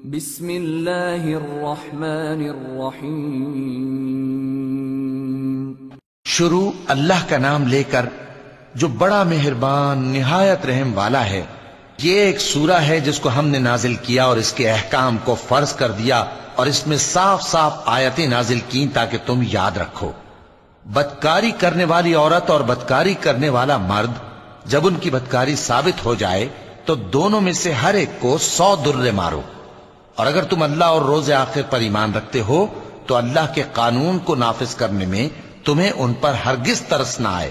بسم اللہ الرحمن الرحیم۔ شروع اللہ کا نام لے کر جو بڑا مہربان نہایت رحم والا ہے۔ یہ ایک سورہ ہے جس کو ہم نے نازل کیا اور اس کے احکام کو فرض کر دیا اور اس میں صاف صاف آیتیں نازل کی تاکہ تم یاد رکھو۔ بدکاری کرنے والی عورت اور بدکاری کرنے والا مرد جب ان کی بدکاری ثابت ہو جائے تو دونوں میں سے ہر ایک کو 100 درے مارو، اور اگر تم اللہ اور روز آخر پر ایمان رکھتے ہو تو اللہ کے قانون کو نافذ کرنے میں تمہیں ان پر ہرگز ترس نہ آئے،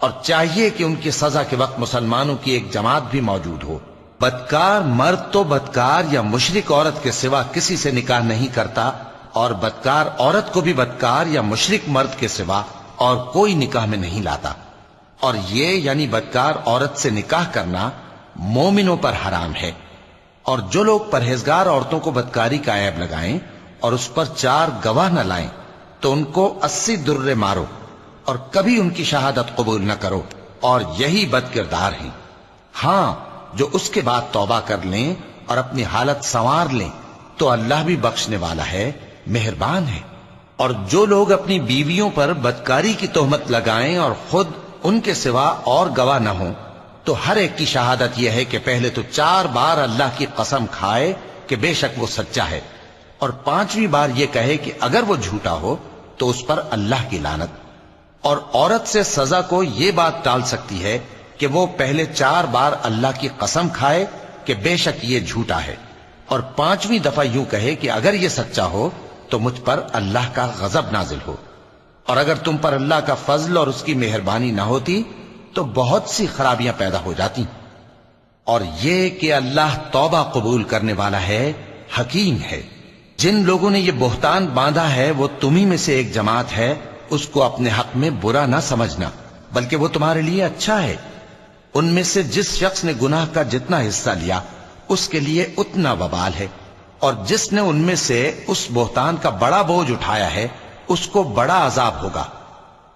اور چاہیے کہ ان کی سزا کے وقت مسلمانوں کی ایک جماعت بھی موجود ہو۔ بدکار مرد تو بدکار یا مشرک عورت کے سوا کسی سے نکاح نہیں کرتا، اور بدکار عورت کو بھی بدکار یا مشرک مرد کے سوا اور کوئی نکاح میں نہیں لاتا، اور یہ یعنی بدکار عورت سے نکاح کرنا مومنوں پر حرام ہے۔ اور جو لوگ پرہیزگار عورتوں کو بدکاری کا عیب لگائیں اور اس پر 4 گواہ نہ لائیں تو ان کو 80 درے مارو، اور کبھی ان کی شہادت قبول نہ کرو، اور یہی بد کردار ہیں۔ ہاں، جو اس کے بعد توبہ کر لیں اور اپنی حالت سنوار لیں تو اللہ بھی بخشنے والا ہے، مہربان ہے۔ اور جو لوگ اپنی بیویوں پر بدکاری کی تہمت لگائیں اور خود ان کے سوا اور گواہ نہ ہوں تو ہر ایک کی شہادت یہ ہے کہ پہلے تو 4 بار اللہ کی قسم کھائے کہ بے شک وہ سچا ہے، اور 5ویں بار یہ کہے کہ اگر وہ جھوٹا ہو تو اس پر اللہ کی لعنت۔ اور عورت سے سزا کو یہ بات ٹال سکتی ہے کہ وہ پہلے 4 بار اللہ کی قسم کھائے کہ بے شک یہ جھوٹا ہے، اور 5ویں دفعہ یوں کہے کہ اگر یہ سچا ہو تو مجھ پر اللہ کا غضب نازل ہو۔ اور اگر تم پر اللہ کا فضل اور اس کی مہربانی نہ ہوتی تو بہت سی خرابیاں پیدا ہو جاتی۔ اور یہ کہ اللہ توبہ قبول کرنے والا ہے، حکیم ہے۔ جن لوگوں نے یہ بہتان باندھا ہے وہ تمہیں میں سے ایک جماعت ہے، اس کو اپنے حق میں برا نہ سمجھنا، بلکہ وہ تمہارے لیے اچھا ہے۔ ان میں سے جس شخص نے گناہ کا جتنا حصہ لیا اس کے لیے اتنا وبال ہے، اور جس نے ان میں سے اس بہتان کا بڑا بوجھ اٹھایا ہے اس کو بڑا عذاب ہوگا۔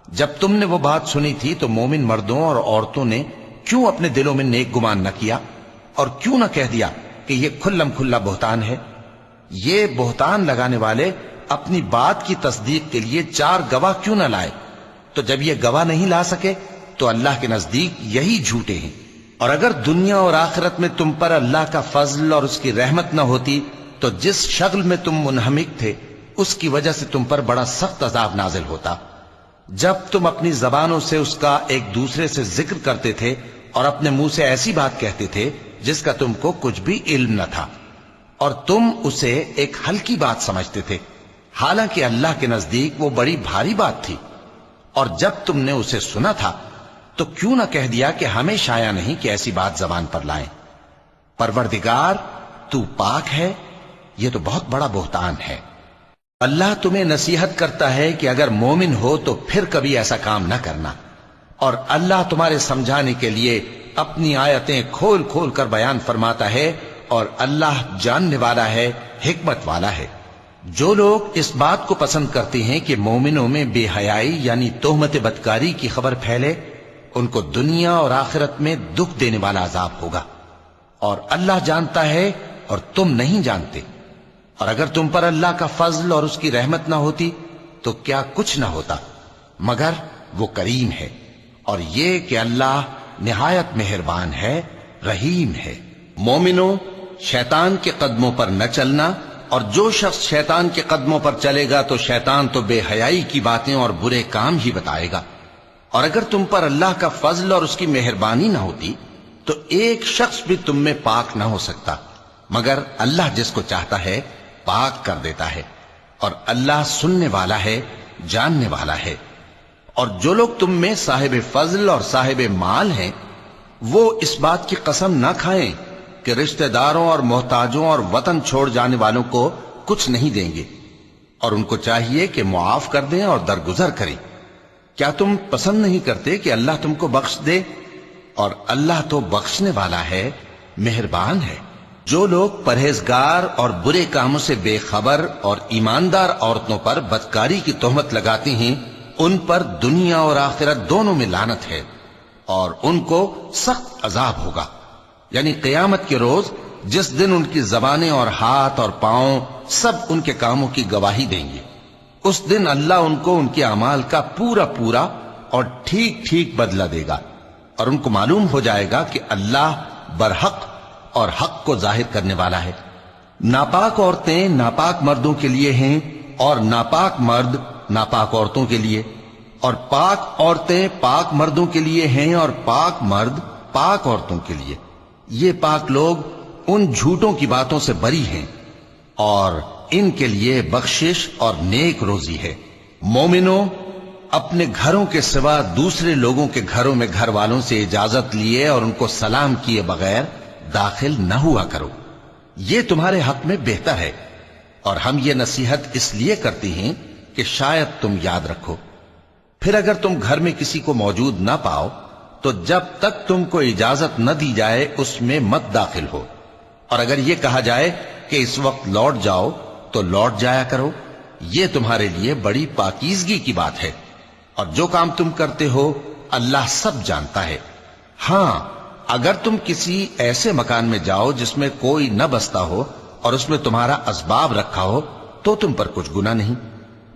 جب تم نے وہ بات سنی تھی تو مومن مردوں اور عورتوں نے کیوں اپنے دلوں میں نیک گمان نہ کیا، اور کیوں نہ کہہ دیا کہ یہ کھلم کھلا بہتان ہے؟ یہ بہتان لگانے والے اپنی بات کی تصدیق کے لیے 4 گواہ کیوں نہ لائے؟ تو جب یہ گواہ نہیں لا سکے تو اللہ کے نزدیک یہی جھوٹے ہیں۔ اور اگر دنیا اور آخرت میں تم پر اللہ کا فضل اور اس کی رحمت نہ ہوتی تو جس شغل میں تم منہمک تھے اس کی وجہ سے تم پر بڑا سخت عذاب نازل ہوتا، جب تم اپنی زبانوں سے اس کا ایک دوسرے سے ذکر کرتے تھے اور اپنے منہ سے ایسی بات کہتے تھے جس کا تم کو کچھ بھی علم نہ تھا، اور تم اسے ایک ہلکی بات سمجھتے تھے، حالانکہ اللہ کے نزدیک وہ بڑی بھاری بات تھی۔ اور جب تم نے اسے سنا تھا تو کیوں نہ کہہ دیا کہ ہمیں شایع نہیں کہ ایسی بات زبان پر لائیں؟ پروردگار تو پاک ہے، یہ تو بہت بڑا بہتان ہے۔ اللہ تمہیں نصیحت کرتا ہے کہ اگر مومن ہو تو پھر کبھی ایسا کام نہ کرنا، اور اللہ تمہارے سمجھانے کے لیے اپنی آیتیں کھول کھول کر بیان فرماتا ہے، اور اللہ جاننے والا ہے، حکمت والا ہے۔ جو لوگ اس بات کو پسند کرتے ہیں کہ مومنوں میں بے حیائی یعنی تہمت بدکاری کی خبر پھیلے، ان کو دنیا اور آخرت میں دکھ دینے والا عذاب ہوگا، اور اللہ جانتا ہے اور تم نہیں جانتے۔ اور اگر تم پر اللہ کا فضل اور اس کی رحمت نہ ہوتی تو کیا کچھ نہ ہوتا، مگر وہ کریم ہے، اور یہ کہ اللہ نہایت مہربان ہے، رحیم ہے۔ مومنوں، شیطان کے قدموں پر نہ چلنا، اور جو شخص شیطان کے قدموں پر چلے گا تو شیطان تو بے حیائی کی باتیں اور برے کام ہی بتائے گا۔ اور اگر تم پر اللہ کا فضل اور اس کی مہربانی نہ ہوتی تو ایک شخص بھی تم میں پاک نہ ہو سکتا، مگر اللہ جس کو چاہتا ہے پاک کر دیتا ہے، اور اللہ سننے والا ہے، جاننے والا ہے۔ اور جو لوگ تم میں صاحب فضل اور صاحب مال ہیں وہ اس بات کی قسم نہ کھائیں کہ رشتہ داروں اور محتاجوں اور وطن چھوڑ جانے والوں کو کچھ نہیں دیں گے، اور ان کو چاہیے کہ معاف کر دیں اور درگزر کریں۔ کیا تم پسند نہیں کرتے کہ اللہ تم کو بخش دے؟ اور اللہ تو بخشنے والا ہے، مہربان ہے۔ جو لوگ پرہیزگار اور برے کاموں سے بے خبر اور ایماندار عورتوں پر بدکاری کی تہمت لگاتے ہیں ان پر دنیا اور آخرت دونوں میں لعنت ہے، اور ان کو سخت عذاب ہوگا۔ یعنی قیامت کے روز جس دن ان کی زبانیں اور ہاتھ اور پاؤں سب ان کے کاموں کی گواہی دیں گے۔ اس دن اللہ ان کو ان کے اعمال کا پورا پورا اور ٹھیک ٹھیک بدلہ دے گا، اور ان کو معلوم ہو جائے گا کہ اللہ برحق اور حق کو ظاہر کرنے والا ہے۔ ناپاک عورتیں ناپاک مردوں کے لیے ہیں، اور ناپاک مرد ناپاک عورتوں کے لیے، اور پاک عورتیں پاک مردوں کے لیے ہیں، اور پاک مرد پاک عورتوں کے لیے۔ یہ پاک لوگ ان جھوٹوں کی باتوں سے بری ہیں، اور ان کے لیے بخشش اور نیک روزی ہے۔ مومنوں، اپنے گھروں کے سوا دوسرے لوگوں کے گھروں میں گھر والوں سے اجازت لیے اور ان کو سلام کیے بغیر داخل نہ ہوا کرو، یہ تمہارے حق میں بہتر ہے، اور ہم یہ نصیحت اس لیے کرتے ہیں کہ شاید تم یاد رکھو۔ پھر اگر تم گھر میں کسی کو موجود نہ پاؤ تو جب تک تم کو اجازت نہ دی جائے اس میں مت داخل ہو، اور اگر یہ کہا جائے کہ اس وقت لوٹ جاؤ تو لوٹ جایا کرو، یہ تمہارے لیے بڑی پاکیزگی کی بات ہے، اور جو کام تم کرتے ہو اللہ سب جانتا ہے۔ ہاں، اگر تم کسی ایسے مکان میں جاؤ جس میں کوئی نہ بستا ہو اور اس میں تمہارا اسباب رکھا ہو تو تم پر کچھ گناہ نہیں،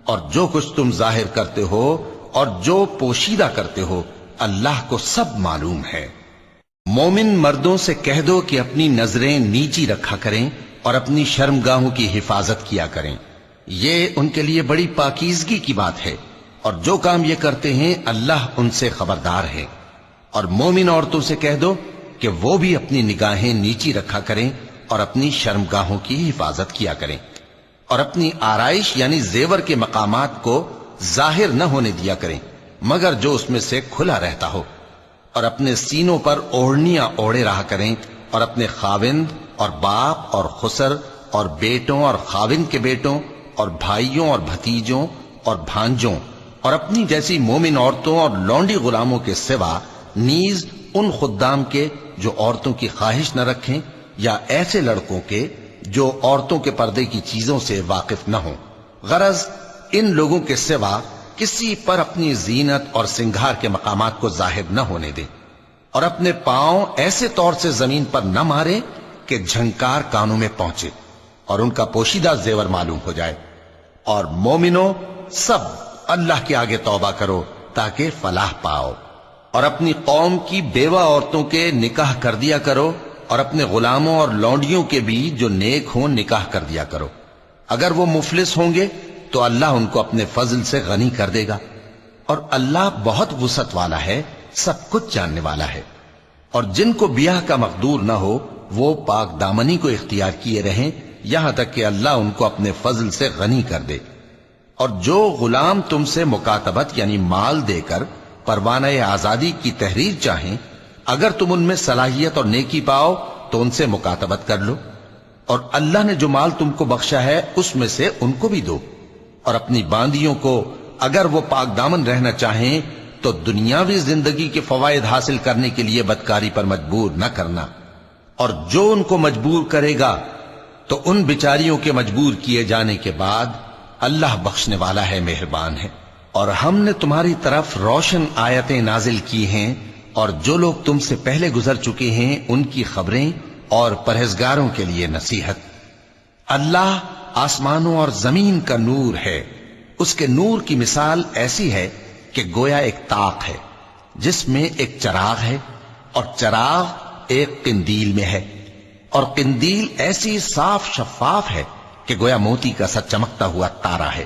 اور جو کچھ تم ظاہر کرتے ہو اور جو پوشیدہ کرتے ہو اللہ کو سب معلوم ہے۔ مومن مردوں سے کہہ دو کہ اپنی نظریں نیچی رکھا کریں اور اپنی شرمگاہوں کی حفاظت کیا کریں، یہ ان کے لیے بڑی پاکیزگی کی بات ہے، اور جو کام یہ کرتے ہیں اللہ ان سے خبردار ہے۔ اور مومن عورتوں سے کہہ دو کہ وہ بھی اپنی نگاہیں نیچی رکھا کریں اور اپنی شرمگاہوں کی حفاظت کیا کریں، اور اپنی آرائش یعنی زیور کے مقامات کو ظاہر نہ ہونے دیا کریں مگر جو اس میں سے کھلا رہتا ہو، اور اپنے سینوں پر اوڑھنیاں اوڑھے رہا کریں، اور اپنے خاوند اور باپ اور خسر اور بیٹوں اور خاوند کے بیٹوں اور بھائیوں اور بھتیجوں اور بھانجوں اور اپنی جیسی مومن عورتوں اور لونڈی غلاموں کے سوا نیز ان خدام کے جو عورتوں کی خواہش نہ رکھیں، یا ایسے لڑکوں کے جو عورتوں کے پردے کی چیزوں سے واقف نہ ہوں۔ غرض ان لوگوں کے سوا کسی پر اپنی زینت اور سنگھار کے مقامات کو ظاہر نہ ہونے دیں، اور اپنے پاؤں ایسے طور سے زمین پر نہ مارے کہ جھنکار کانوں میں پہنچے اور ان کا پوشیدہ زیور معلوم ہو جائے۔ اور مومنوں، سب اللہ کے آگے توبہ کرو تاکہ فلاح پاؤ، اور اپنی قوم کی بیوہ عورتوں کے نکاح کر دیا کرو، اور اپنے غلاموں اور لونڈیوں کے بھی جو نیک ہوں نکاح کر دیا کرو۔ اگر وہ مفلس ہوں گے تو اللہ ان کو اپنے فضل سے غنی کر دے گا، اور اللہ بہت وسعت والا ہے، سب کچھ جاننے والا ہے۔ اور جن کو بیاہ کا مقدور نہ ہو وہ پاک دامنی کو اختیار کیے رہیں یہاں تک کہ اللہ ان کو اپنے فضل سے غنی کر دے۔ اور جو غلام تم سے مکاتبت یعنی مال دے کر پروانہ آزادی کی تحریر چاہیں، اگر تم ان میں صلاحیت اور نیکی پاؤ تو ان سے مکاتبت کر لو، اور اللہ نے جو مال تم کو بخشا ہے اس میں سے ان کو بھی دو۔ اور اپنی باندیوں کو اگر وہ پاک دامن رہنا چاہیں تو دنیاوی زندگی کے فوائد حاصل کرنے کے لیے بدکاری پر مجبور نہ کرنا، اور جو ان کو مجبور کرے گا تو ان بیچاریوں کے مجبور کیے جانے کے بعد اللہ بخشنے والا ہے، مہربان ہے۔ اور ہم نے تمہاری طرف روشن آیتیں نازل کی ہیں، اور جو لوگ تم سے پہلے گزر چکے ہیں ان کی خبریں اور پرہیزگاروں کے لیے نصیحت۔ اللہ آسمانوں اور زمین کا نور ہے، اس کے نور کی مثال ایسی ہے کہ گویا ایک طاق ہے جس میں ایک چراغ ہے، اور چراغ ایک قندیل میں ہے، اور قندیل ایسی صاف شفاف ہے کہ گویا موتی کا سا چمکتا ہوا تارا ہے۔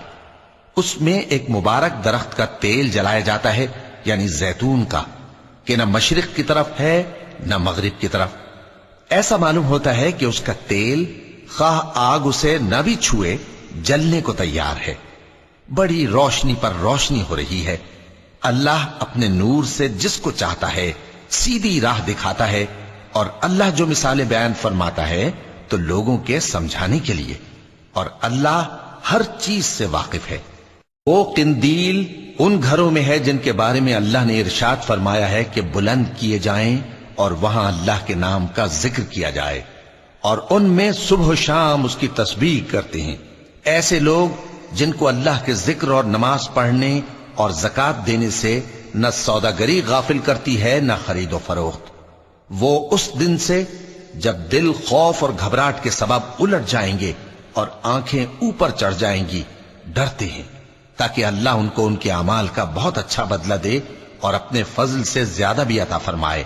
اس میں ایک مبارک درخت کا تیل جلایا جاتا ہے یعنی زیتون کا، کہ نہ مشرق کی طرف ہے نہ مغرب کی طرف۔ ایسا معلوم ہوتا ہے کہ اس کا تیل خواہ آگ اسے نہ بھی چھوئے جلنے کو تیار ہے، بڑی روشنی پر روشنی ہو رہی ہے۔ اللہ اپنے نور سے جس کو چاہتا ہے سیدھی راہ دکھاتا ہے، اور اللہ جو مثالیں بیان فرماتا ہے تو لوگوں کے سمجھانے کے لیے، اور اللہ ہر چیز سے واقف ہے۔ وہ قندیل ان گھروں میں ہے جن کے بارے میں اللہ نے ارشاد فرمایا ہے کہ بلند کیے جائیں اور وہاں اللہ کے نام کا ذکر کیا جائے، اور ان میں صبح و شام اس کی تسبیح کرتے ہیں۔ ایسے لوگ جن کو اللہ کے ذکر اور نماز پڑھنے اور زکوٰۃ دینے سے نہ سوداگری غافل کرتی ہے نہ خرید و فروخت، وہ اس دن سے جب دل خوف اور گھبراہٹ کے سبب الٹ جائیں گے اور آنکھیں اوپر چڑھ جائیں گی، ڈرتے ہیں تاکہ اللہ ان کو ان کے اعمال کا بہت اچھا بدلہ دے اور اپنے فضل سے زیادہ بھی عطا فرمائے،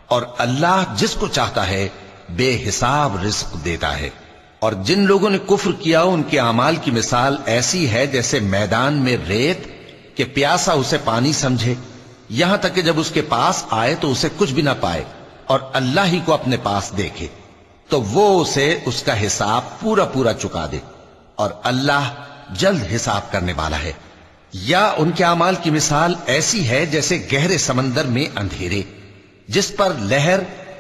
اور اللہ جس کو چاہتا ہے بے حساب رزق دیتا ہے۔ اور جن لوگوں نے کفر کیا ان کے اعمال کی مثال ایسی ہے جیسے میدان میں ریت کہ پیاسا اسے پانی سمجھے، یہاں تک کہ جب اس کے پاس آئے تو اسے کچھ بھی نہ پائے اور اللہ ہی کو اپنے پاس دیکھے تو وہ اسے اس کا حساب پورا پورا چکا دے، اور اللہ جلد حساب کرنے والا ہے۔ یا ان کے اعمال کی مثال ایسی ہے جیسے گہرے سمندر میں اندھیرے جس پر لہر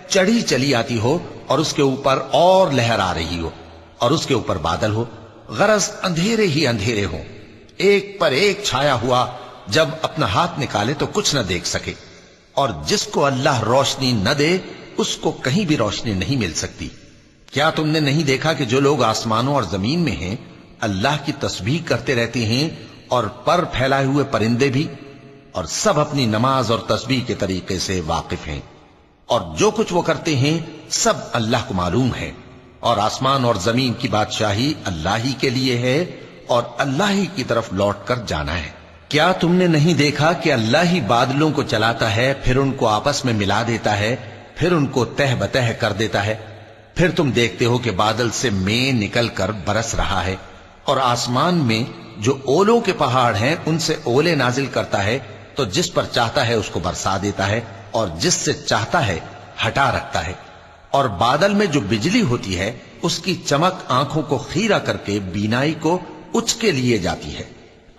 چڑھی چلی آتی ہو اور اس کے اوپر اور لہر آ رہی ہو اور اس کے اوپر بادل ہو، غرض اندھیرے ہی اندھیرے ہوں، ایک پر ایک چھایا ہوا، جب اپنا ہاتھ نکالے تو کچھ نہ دیکھ سکے، اور جس کو اللہ روشنی نہ دے اس کو کہیں بھی روشنی نہیں مل سکتی۔ کیا تم نے نہیں دیکھا کہ جو لوگ آسمانوں اور زمین میں ہیں اللہ کی تسبیح کرتے رہتے ہیں، اور پر پھیلائے ہوئے پرندے بھی، اور سب اپنی نماز اور تسبیح کے طریقے سے واقف ہیں، اور جو کچھ وہ کرتے ہیں سب اللہ کو معلوم ہے، اور آسمان اور زمین کی بادشاہی اللہ ہی کے لیے ہے اور اللہ ہی کی طرف لوٹ کر جانا ہے۔ کیا تم نے نہیں دیکھا کہ اللہ ہی بادلوں کو چلاتا ہے، پھر ان کو آپس میں ملا دیتا ہے، پھر ان کو تہ بتہ کر دیتا ہے، پھر تم دیکھتے ہو کہ بادل سے مے نکل کر برس رہا ہے، اور آسمان میں جو اولوں کے پہاڑ ہیں ان سے اولے نازل کرتا ہے، تو جس پر چاہتا ہے اس کو برسا دیتا ہے اور جس سے چاہتا ہے ہٹا رکھتا ہے، اور بادل میں جو بجلی ہوتی ہے اس کی چمک آنکھوں کو خیرہ کر کے بینائی کو اچکے لیے جاتی ہے۔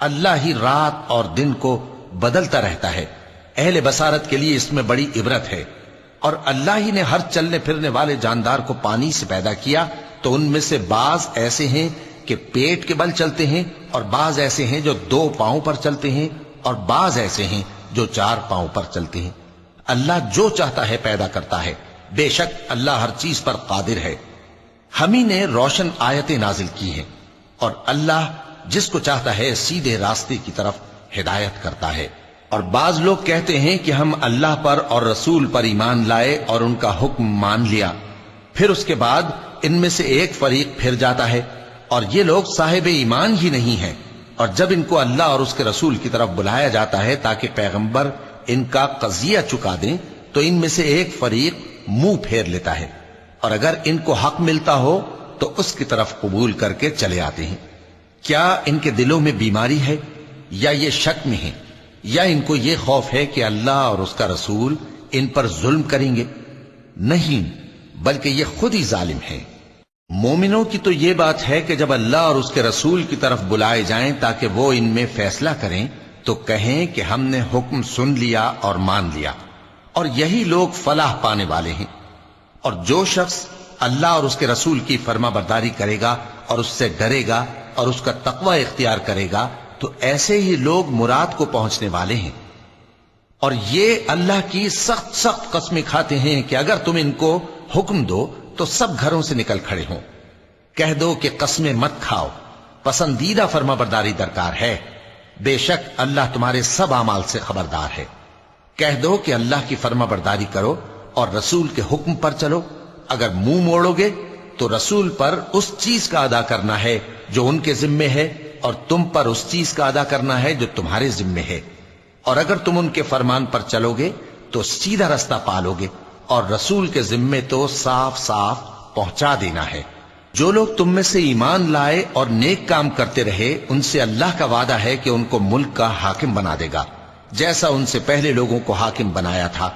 اللہ ہی رات اور دن کو بدلتا رہتا ہے، اہل بصارت کے لیے اس میں بڑی عبرت ہے۔ اور اللہ ہی نے ہر چلنے پھرنے والے جاندار کو پانی سے پیدا کیا، تو ان میں سے بعض ایسے ہیں کہ پیٹ کے بل چلتے ہیں، اور بعض ایسے ہیں جو 2 پاؤں پر چلتے ہیں، اور بعض ایسے ہیں جو 4 پاؤں پر چلتے ہیں۔ اللہ جو چاہتا ہے پیدا کرتا ہے، بے شک اللہ ہر چیز پر قادر ہے۔ ہم ہی نے روشن آیتیں نازل کی ہیں، اور اللہ جس کو چاہتا ہے سیدھے راستے کی طرف ہدایت کرتا ہے۔ اور بعض لوگ کہتے ہیں کہ ہم اللہ پر اور رسول پر ایمان لائے اور ان کا حکم مان لیا، پھر اس کے بعد ان میں سے ایک فریق پھر جاتا ہے، اور یہ لوگ صاحب ایمان ہی نہیں ہیں، اور جب ان کو اللہ اور اس کے رسول کی طرف بلایا جاتا ہے تاکہ پیغمبر ان کا قضیہ چکا دیں، تو ان میں سے ایک فریق منہ پھیر لیتا ہے، اور اگر ان کو حق ملتا ہو تو اس کی طرف قبول کر کے چلے آتے ہیں۔ کیا ان کے دلوں میں بیماری ہے، یا یہ شک میں ہیں، یا ان کو یہ خوف ہے کہ اللہ اور اس کا رسول ان پر ظلم کریں گے؟ نہیں، بلکہ یہ خود ہی ظالم ہیں۔ مومنوں کی تو یہ بات ہے کہ جب اللہ اور اس کے رسول کی طرف بلائے جائیں تاکہ وہ ان میں فیصلہ کریں تو کہیں کہ ہم نے حکم سن لیا اور مان لیا، اور یہی لوگ فلاح پانے والے ہیں۔ اور جو شخص اللہ اور اس کے رسول کی فرما برداری کرے گا اور اس سے ڈرے گا اور اس کا تقوی اختیار کرے گا تو ایسے ہی لوگ مراد کو پہنچنے والے ہیں۔ اور یہ اللہ کی سخت سخت قسمیں کھاتے ہیں کہ اگر تم ان کو حکم دو تو سب گھروں سے نکل کھڑے ہوں۔ کہہ دو کہ قسمیں مت کھاؤ، پسندیدہ فرما برداری درکار ہے، بے شک اللہ تمہارے سب اعمال سے خبردار ہے۔ کہہ دو کہ اللہ کی فرما برداری کرو اور رسول کے حکم پر چلو، اگر منہ موڑو گے تو رسول پر اس چیز کا ادا کرنا ہے جو ان کے ذمے ہے، اور تم پر اس چیز کا ادا کرنا ہے جو تمہارے ذمے ہے، اور اگر تم ان کے فرمان پر چلو گے تو سیدھا رستہ پالو گے، اور رسول کے ذمے تو صاف صاف پہنچا دینا ہے۔ جو لوگ تم میں سے ایمان لائے اور نیک کام کرتے رہے ان سے اللہ کا وعدہ ہے کہ ان کو ملک کا حاکم بنا دے گا، جیسا ان سے پہلے لوگوں کو حاکم بنایا تھا،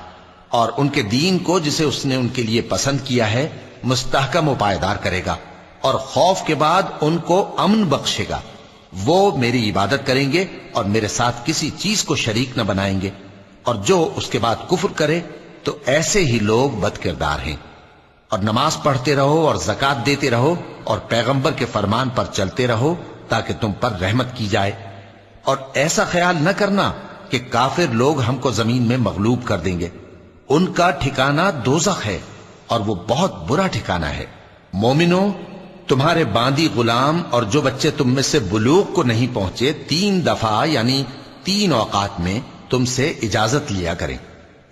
اور ان کے دین کو جسے اس نے ان کے لیے پسند کیا ہے مستحکم و پائیدار کرے گا، اور خوف کے بعد ان کو امن بخشے گا۔ وہ میری عبادت کریں گے اور میرے ساتھ کسی چیز کو شریک نہ بنائیں گے، اور جو اس کے بعد کفر کرے تو ایسے ہی لوگ بد کردار ہیں۔ اور نماز پڑھتے رہو اور زکوٰۃ دیتے رہو اور پیغمبر کے فرمان پر چلتے رہو تاکہ تم پر رحمت کی جائے، اور ایسا خیال نہ کرنا کہ کافر لوگ ہم کو زمین میں مغلوب کر دیں گے، ان کا ٹھکانہ دوزخ ہے اور وہ بہت برا ٹھکانہ ہے۔ مومنوں، تمہارے باندی غلام اور جو بچے تم میں سے بلوغ کو نہیں پہنچے 3 دفعہ یعنی 3 اوقات میں تم سے اجازت لیا کریں،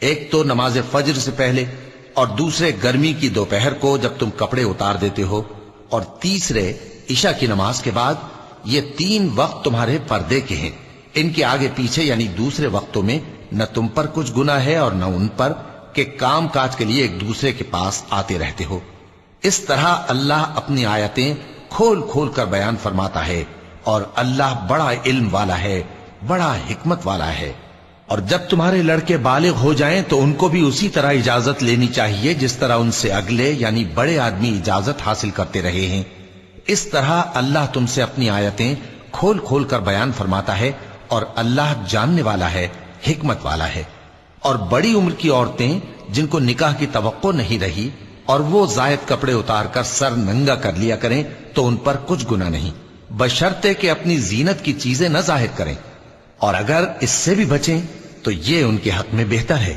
ایک تو نماز فجر سے پہلے، اور دوسرے گرمی کی دوپہر کو جب تم کپڑے اتار دیتے ہو، اور تیسرے عشاء کی نماز کے بعد۔ یہ 3 وقت تمہارے پردے کے ہیں، ان کے آگے پیچھے یعنی دوسرے وقتوں میں نہ تم پر کچھ گناہ ہے اور نہ ان پر، کہ کام کاج کے لیے ایک دوسرے کے پاس آتے رہتے ہو۔ اس طرح اللہ اپنی آیتیں کھول کھول کر بیان فرماتا ہے، اور اللہ بڑا علم والا ہے، بڑا حکمت والا ہے۔ اور جب تمہارے لڑکے بالغ ہو جائیں تو ان کو بھی اسی طرح اجازت لینی چاہیے جس طرح ان سے اگلے یعنی بڑے آدمی اجازت حاصل کرتے رہے ہیں۔ اس طرح اللہ تم سے اپنی آیتیں کھول کھول کر بیان فرماتا ہے، اور اللہ جاننے والا ہے، حکمت والا ہے۔ اور بڑی عمر کی عورتیں جن کو نکاح کی توقع نہیں رہی اور وہ زائد کپڑے اتار کر سر ننگا کر لیا کریں تو ان پر کچھ گناہ نہیں، بشرطے کہ اپنی زینت کی چیزیں نہ ظاہر کریں، اور اگر اس سے بھی بچیں تو یہ ان کے حق میں بہتر ہے،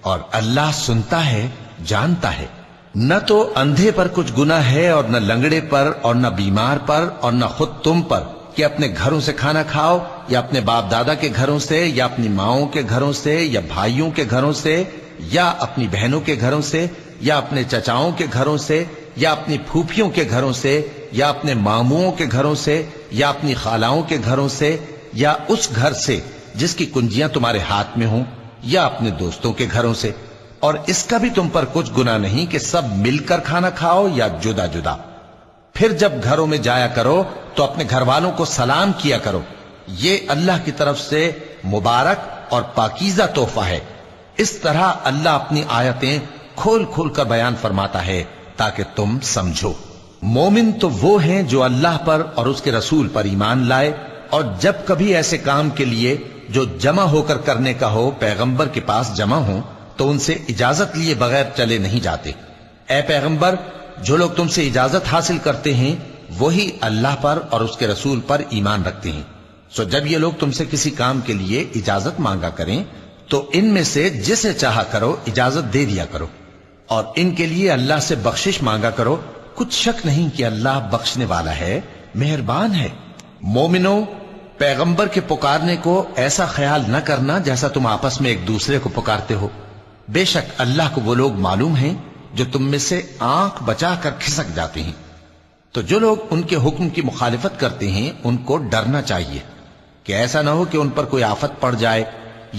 اور اللہ سنتا ہے، جانتا ہے۔ نہ تو اندھے پر کچھ گناہ ہے اور نہ لنگڑے پر اور نہ بیمار پر اور نہ خود تم پر کہ اپنے گھروں سے کھانا کھاؤ، یا اپنے باپ دادا کے گھروں سے، یا اپنی ماؤں کے گھروں سے، یا بھائیوں کے گھروں سے، یا اپنی بہنوں کے گھروں سے، یا اپنے چچاؤں کے گھروں سے، یا اپنی پھوپھیوں کے گھروں سے، یا اپنے ماموں کے گھروں سے، یا اپنی خالاؤں کے گھروں سے، یا اس گھر سے جس کی کنجیاں تمہارے ہاتھ میں ہوں، یا اپنے دوستوں کے گھروں سے۔ اور اس کا بھی تم پر کچھ گناہ نہیں کہ سب مل کر کھانا کھاؤ یا جدا جدا۔ پھر جب گھروں میں جایا کرو تو اپنے گھر والوں کو سلام کیا کرو، یہ اللہ کی طرف سے مبارک اور پاکیزہ تحفہ ہے۔ اس طرح اللہ اپنی آیتیں کھول کھول کر بیان فرماتا ہے تاکہ تم سمجھو۔ مومن تو وہ ہیں جو اللہ پر اور اس کے رسول پر ایمان لائے، اور جب کبھی ایسے کام کے لیے جو جمع ہو کر کرنے کا ہو پیغمبر کے پاس جمع ہوں تو ان سے اجازت لیے بغیر چلے نہیں جاتے۔ اے پیغمبر، جو لوگ تم سے اجازت حاصل کرتے ہیں وہی اللہ پر اور اس کے رسول پر ایمان رکھتے ہیں۔ سو جب یہ لوگ تم سے کسی کام کے لیے اجازت مانگا کریں تو ان میں سے جسے چاہا کرو اجازت دے دیا کرو، اور ان کے لیے اللہ سے بخشش مانگا کرو، کچھ شک نہیں کہ اللہ بخشنے والا ہے، مہربان ہے۔ مومنو، پیغمبر کے پکارنے کو ایسا خیال نہ کرنا جیسا تم آپس میں ایک دوسرے کو پکارتے ہو۔ بے شک اللہ کو وہ لوگ معلوم ہیں جو تم میں سے آنکھ بچا کر کھسک جاتے ہیں۔ تو جو لوگ ان کے حکم کی مخالفت کرتے ہیں ان کو ڈرنا چاہیے کہ ایسا نہ ہو کہ ان پر کوئی آفت پڑ جائے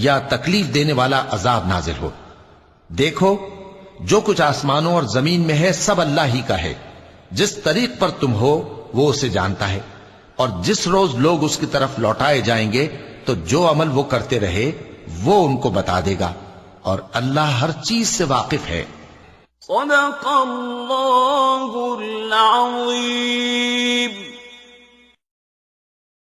یا تکلیف دینے والا عذاب نازل ہو۔ دیکھو، جو کچھ آسمانوں اور زمین میں ہے سب اللہ ہی کا ہے۔ جس طریق پر تم ہو وہ اسے جانتا ہے، اور جس روز لوگ اس کی طرف لوٹائے جائیں گے تو جو عمل وہ کرتے رہے وہ ان کو بتا دے گا، اور اللہ ہر چیز سے واقف ہے۔ صدق اللہ العظیم۔